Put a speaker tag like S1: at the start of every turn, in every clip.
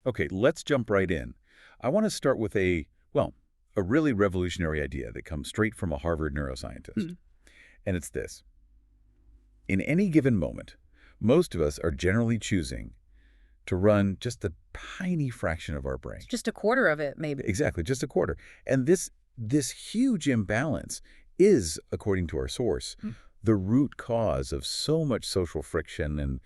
S1: Okay, let's jump right in. I want to start with well, a really revolutionary idea that comes straight from a Harvard neuroscientist.
S2: Hmm.
S1: And it's this. In any given moment, most of us are generally choosing to run just a tiny fraction of our brain.
S2: It's just a quarter of it, maybe.
S1: Exactly, just a quarter. And this huge imbalance is, according to our source, the root cause of so much social friction and,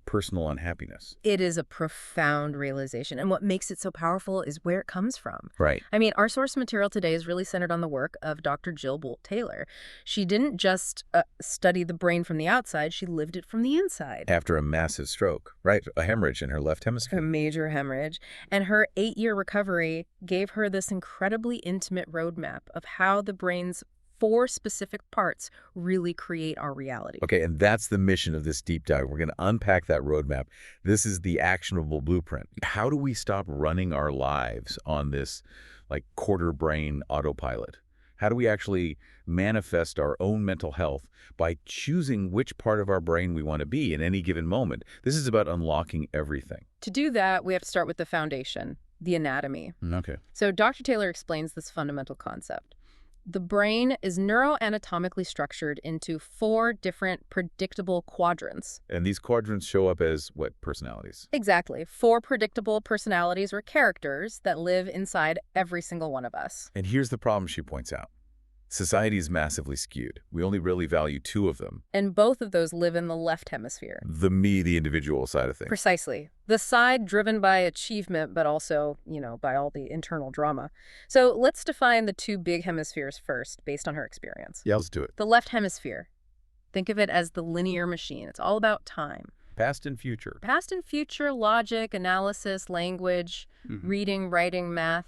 S1: personal unhappiness.
S2: It is a profound realization. And what makes it so powerful is where it comes from.
S1: Right.
S2: I mean, our source material today is really centered on the work of Dr. Jill Bolt Taylor. She didn't just study the brain from the outside, she lived it from the inside.
S1: After a massive stroke, right? A hemorrhage in her left
S2: A
S1: hemisphere.
S2: major hemorrhage. And her 8-year recovery gave her this incredibly intimate roadmap of how the brain's 4 specific parts really create our reality.
S1: Okay, and that's the mission of this deep dive. We're going to unpack that roadmap. This is the actionable blueprint. How do we stop running our lives on this, quarter brain autopilot? How do we actually manifest our own mental health by choosing which part of our brain we want to be in any given moment? This is about unlocking everything.
S2: To do that, we have to start with the foundation, the anatomy.
S1: Okay.
S2: So Dr. Taylor explains this fundamental concept. The brain is neuroanatomically structured into 4 different predictable quadrants.
S1: And these quadrants show up as what personalities?
S2: Exactly. 4 predictable personalities or characters that live inside every single one of us.
S1: And here's the problem she points out. Society is massively skewed. We only really value 2 of them.
S2: And both of those live in the left hemisphere.
S1: The me, the individual side of things.
S2: Precisely. The side driven by achievement, but also, by all the internal drama. So let's define the 2 big hemispheres first, based on her experience.
S1: Yeah, let's do it.
S2: The left hemisphere. Think of it as the linear machine. It's all about time.
S1: Past and future.
S2: Past and future, logic, analysis, language, reading, writing, math.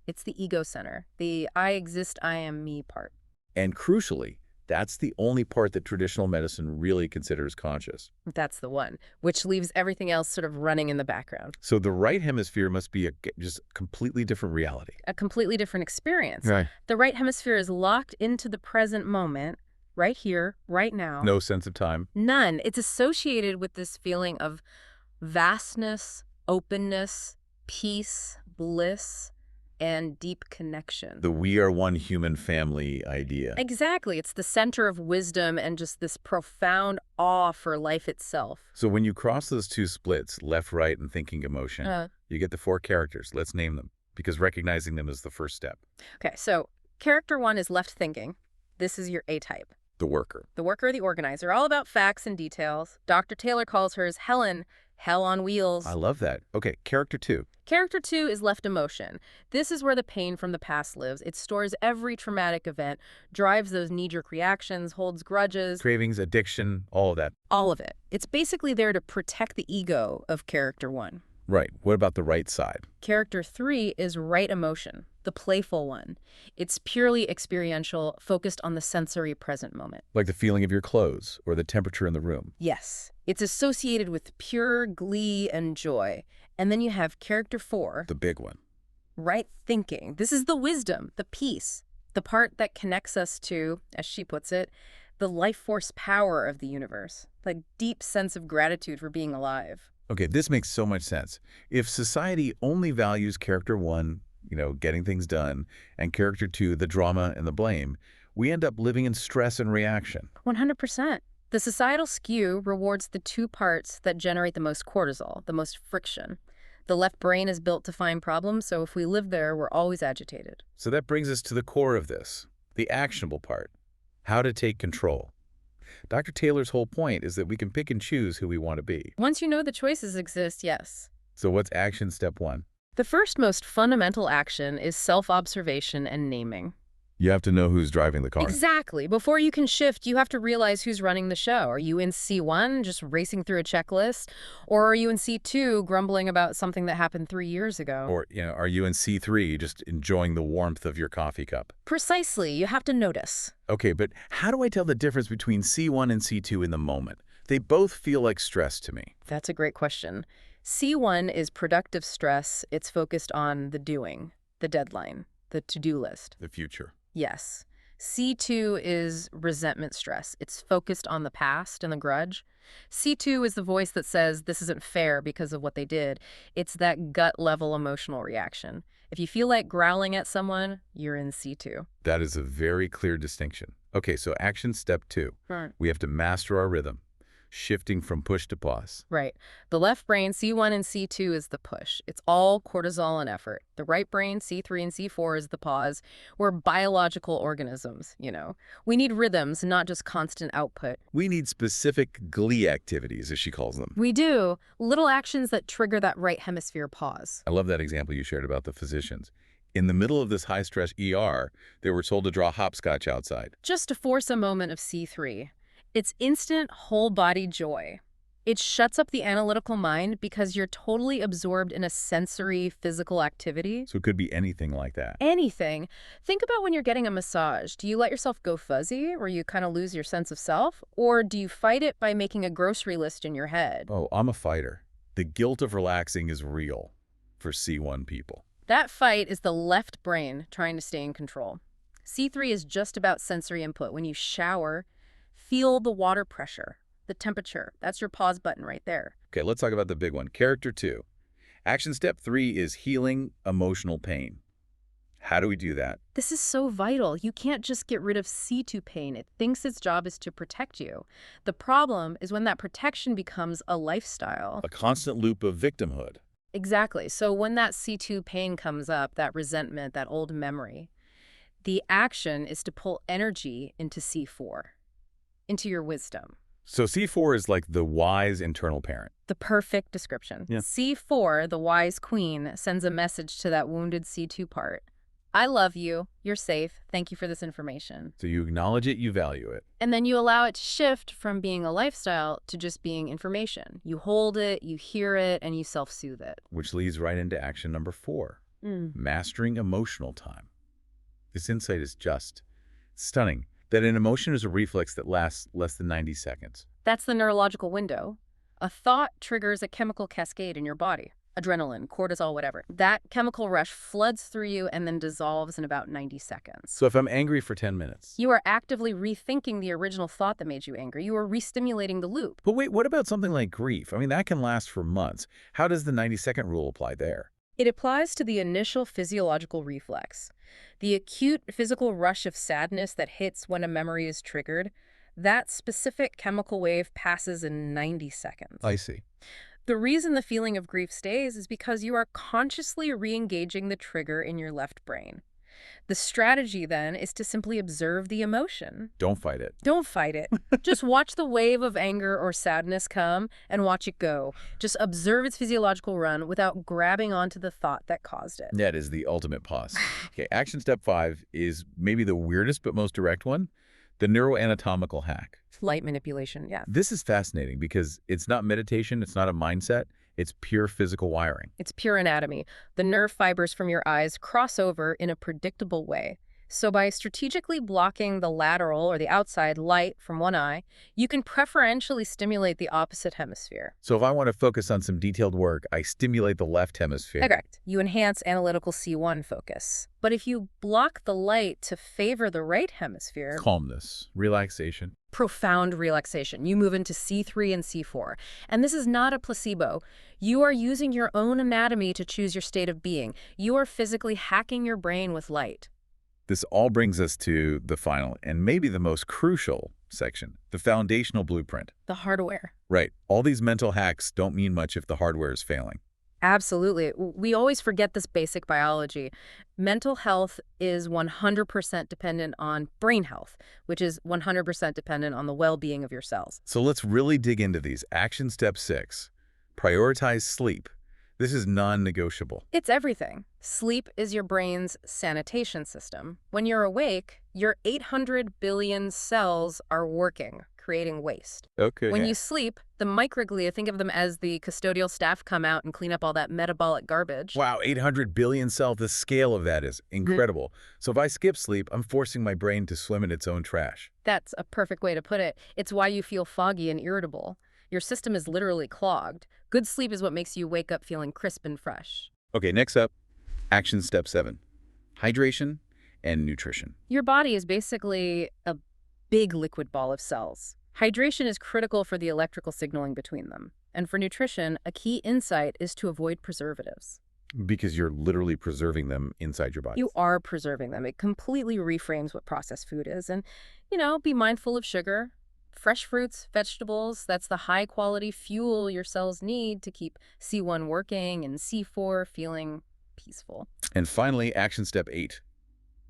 S2: It's the ego center, the I exist, I am me part.
S1: And crucially, that's the only part that traditional medicine really considers conscious.
S2: That's the one, which leaves everything else sort of running in the background.
S1: So the right hemisphere must be just completely different reality.
S2: A completely different experience.
S1: Right.
S2: The right hemisphere is locked into the present moment, right here, right now.
S1: No sense of time.
S2: None. It's associated with this feeling of vastness, openness, peace, bliss, and deep connection.
S1: The we are one human family idea.
S2: Exactly. It's the center of wisdom and just this profound awe for life itself.
S1: So when you cross those 2 splits, left, right, and thinking emotion, you get the 4 characters. Let's name them, because recognizing them is the first step.
S2: Okay, so character 1 is left thinking. This is your A type.
S1: The worker.
S2: The worker, the organizer, all about facts and details. Dr. Taylor calls hers Helen, hell on wheels.
S1: I love that. Okay, character 2.
S2: Character 2 is left emotion. This is where the pain from the past lives. It stores every traumatic event, drives those knee-jerk reactions, holds grudges.
S1: Cravings, addiction, all of that.
S2: All of it. It's basically there to protect the ego of character 1.
S1: Right. What about the right side?
S2: Character 3 is right emotion, the playful one. It's purely experiential, focused on the sensory present moment.
S1: Like the feeling of your clothes or the temperature in the room.
S2: Yes. It's associated with pure glee and joy. And then you have character 4.
S1: The big one.
S2: Right thinking. This is the wisdom, the peace, the part that connects us to, as she puts it, the life force power of the universe, the deep sense of gratitude for being alive.
S1: Okay, this makes so much sense. If society only values character 1, getting things done, and character 2, the drama and the blame, we end up living in stress and reaction.
S2: 100%. The societal skew rewards the 2 parts that generate the most cortisol, the most friction. The left brain is built to find problems, so if we live there, we're always agitated.
S1: So that brings us to the core of this, the actionable part, how to take control. Dr. Taylor's whole point is that we can pick and choose who we want to be.
S2: Once you know the choices exist, yes.
S1: So what's action step 1?
S2: The first most fundamental action is self-observation and naming.
S1: You have to know who's driving the car.
S2: Exactly. Before you can shift, you have to realize who's running the show. Are you in C1, just racing through a checklist? Or are you in C2, grumbling about something that happened 3 years ago?
S1: Or, are you in C3, just enjoying the warmth of your coffee cup?
S2: Precisely. You have to notice.
S1: Okay, but how do I tell the difference between C1 and C2 in the moment? They both feel like stress to me.
S2: That's a great question. C1 is productive stress. It's focused on the doing, the deadline, the to-do list.
S1: The future.
S2: Yes. C2 is resentment stress. It's focused on the past and the grudge. C2 is the voice that says this isn't fair because of what they did. It's that gut level emotional reaction. If you feel like growling at someone, you're in C2.
S1: That is a very clear distinction. Okay, so action step 2.
S2: Right.
S1: We have to master our rhythm, shifting from push to pause.
S2: Right. The left brain, C1 and C2, is the push. It's all cortisol and effort. The right brain, C3 and C4, is the pause. We're biological organisms, you know. We need rhythms, not just constant output.
S1: We need specific glee activities, as she calls them.
S2: We do. Little actions that trigger that right hemisphere pause.
S1: I love that example you shared about the physicians. In the middle of this high-stress ER, they were told to draw hopscotch outside.
S2: Just to force a moment of C3. It's instant whole-body joy. It shuts up the analytical mind because you're totally absorbed in a sensory, physical activity.
S1: So it could be anything like that.
S2: Anything. Think about when you're getting a massage. Do you let yourself go fuzzy, where you kind of lose your sense of self? Or do you fight it by making a grocery list in your head?
S1: Oh, I'm a fighter. The guilt of relaxing is real for C1 people.
S2: That fight is the left brain trying to stay in control. C3 is just about sensory input. When you shower, feel the water pressure, the temperature. That's your pause button right there.
S1: Okay, let's talk about the big one. Character 2. Action step 3 is healing emotional pain. How do we do that?
S2: This is so vital. You can't just get rid of C2 pain. It thinks its job is to protect you. The problem is when that protection becomes a lifestyle.
S1: A constant loop of victimhood.
S2: Exactly. So when that C2 pain comes up, that resentment, that old memory, the action is to pull energy into C4, into your wisdom.
S1: So C4 is like the wise internal parent.
S2: The perfect description.
S1: Yeah.
S2: C4, the wise queen, sends a message to that wounded C2 part. I love you. You're safe. Thank you for this information.
S1: So you acknowledge it, you value it.
S2: And then you allow it to shift from being a lifestyle to just being information. You hold it, you hear it, and you self-soothe it.
S1: Which leads right into action number 4. Mastering emotional time. This insight is just stunning, that an emotion is a reflex that lasts less than 90 seconds.
S2: That's the neurological window. A thought triggers a chemical cascade in your body. Adrenaline, cortisol, whatever. That chemical rush floods through you and then dissolves in about 90 seconds.
S1: So if I'm angry for 10 minutes.
S2: You are actively rethinking the original thought that made you angry. You are re-stimulating the loop.
S1: But wait, what about something like grief? I mean, that can last for months. How does the 90-second rule apply there?
S2: It applies to the initial physiological reflex. The acute physical rush of sadness that hits when a memory is triggered, that specific chemical wave passes in 90 seconds.
S1: I see.
S2: The reason the feeling of grief stays is because you are consciously re-engaging the trigger in your left brain. The strategy, then, is to simply observe the emotion.
S1: Don't fight it.
S2: Don't fight it. Just watch the wave of anger or sadness come and watch it go. Just observe its physiological run without grabbing onto the thought that caused it.
S1: That is the ultimate pause. Okay, action step 5 is maybe the weirdest but most direct one, the neuroanatomical hack.
S2: Light manipulation, yeah.
S1: This is fascinating because it's not meditation, it's not a mindset, it's pure physical wiring.
S2: It's pure anatomy. The nerve fibers from your eyes cross over in a predictable way. So by strategically blocking the lateral or the outside light from one eye, you can preferentially stimulate the opposite hemisphere.
S1: So if I want to focus on some detailed work, I stimulate the left hemisphere.
S2: Correct. You enhance analytical C1 focus. But if you block the light to favor the right hemisphere,
S1: Calmness, relaxation.
S2: profound relaxation. You move into C3 and C4. And this is not a placebo. You are using your own anatomy to choose your state of being. You are physically hacking your brain with light.
S1: This all brings us to the final and maybe the most crucial section, the foundational blueprint.
S2: The hardware.
S1: Right. All these mental hacks don't mean much if the hardware is failing.
S2: Absolutely. We always forget this basic biology. Mental health is 100% dependent on brain health, which is 100% dependent on the well-being of your cells.
S1: So let's really dig into these. Action step 6, prioritize sleep. This is non-negotiable.
S2: It's everything. Sleep is your brain's sanitation system. When you're awake, your 800 billion cells are working, creating waste.
S1: Okay.
S2: When you sleep, the microglia, think of them as the custodial staff, come out and clean up all that metabolic garbage.
S1: Wow, 800 billion cells. The scale of that is incredible. So if I skip sleep, I'm forcing my brain to swim in its own trash.
S2: That's a perfect way to put it. It's why you feel foggy and irritable. Your system is literally clogged. Good sleep is what makes you wake up feeling crisp and fresh.
S1: Okay, next up, action step 7, hydration and nutrition.
S2: Your body is basically a big liquid ball of cells. Hydration is critical for the electrical signaling between them. And for nutrition, a key insight is to avoid preservatives.
S1: Because you're literally preserving them inside your body.
S2: You are preserving them. It completely reframes what processed food is. And, be mindful of sugar. Fresh fruits, vegetables, that's the high-quality fuel your cells need to keep C1 working and C4 feeling peaceful.
S1: And finally, action step 8,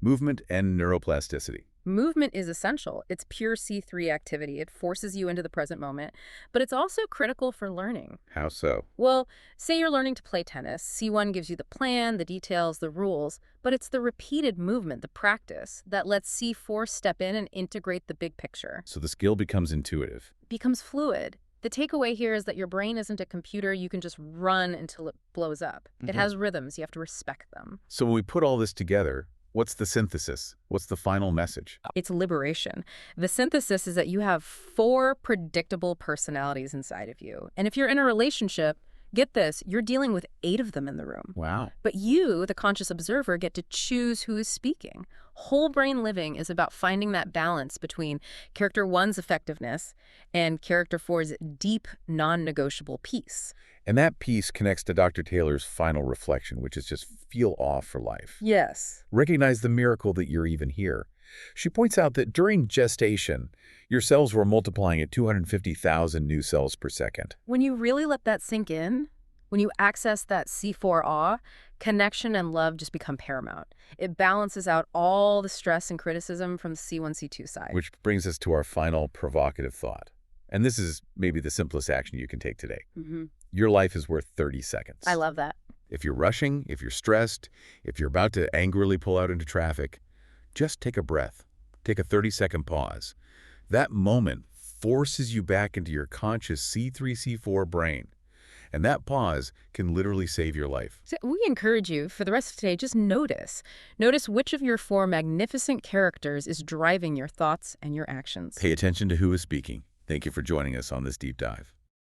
S1: movement and neuroplasticity.
S2: Movement is essential. It's pure C3 activity. It forces you into the present moment, but it's also critical for learning.
S1: How so?
S2: Well, say you're learning to play tennis. C1 gives you the plan, the details, the rules, but it's the repeated movement, the practice, that lets C4 step in and integrate the big picture.
S1: So the skill becomes intuitive.
S2: Becomes fluid. The takeaway here is that your brain isn't a computer you can just run until it blows up. It has rhythms. You have to respect them.
S1: So when we put all this together, what's the synthesis? What's the final message?
S2: It's liberation. The synthesis is that you have 4 predictable personalities inside of you. And if you're in a relationship, get this, you're dealing with 8 of them in the room.
S1: Wow.
S2: But you, the conscious observer, get to choose who is speaking. Whole brain living is about finding that balance between character 1's effectiveness and character 4's deep, non-negotiable peace.
S1: And that piece connects to Dr. Taylor's final reflection, which is just feel awe for life.
S2: Yes.
S1: Recognize the miracle that you're even here. She points out that during gestation, your cells were multiplying at 250,000 new cells per second.
S2: When you really let that sink in, when you access that C4 awe, connection and love just become paramount. It balances out all the stress and criticism from the C1, C2 side.
S1: Which brings us to our final provocative thought. And this is maybe the simplest action you can take today. Your life is worth 30 seconds.
S2: I love that.
S1: If you're rushing, if you're stressed, if you're about to angrily pull out into traffic, just take a breath. Take a 30-second pause. That moment forces you back into your conscious C3, C4 brain. And that pause can literally save your life.
S2: So we encourage you, for the rest of today, just notice. Notice which of your 4 magnificent characters is driving your thoughts and your actions.
S1: Pay attention to who is speaking. Thank you for joining us on this deep dive.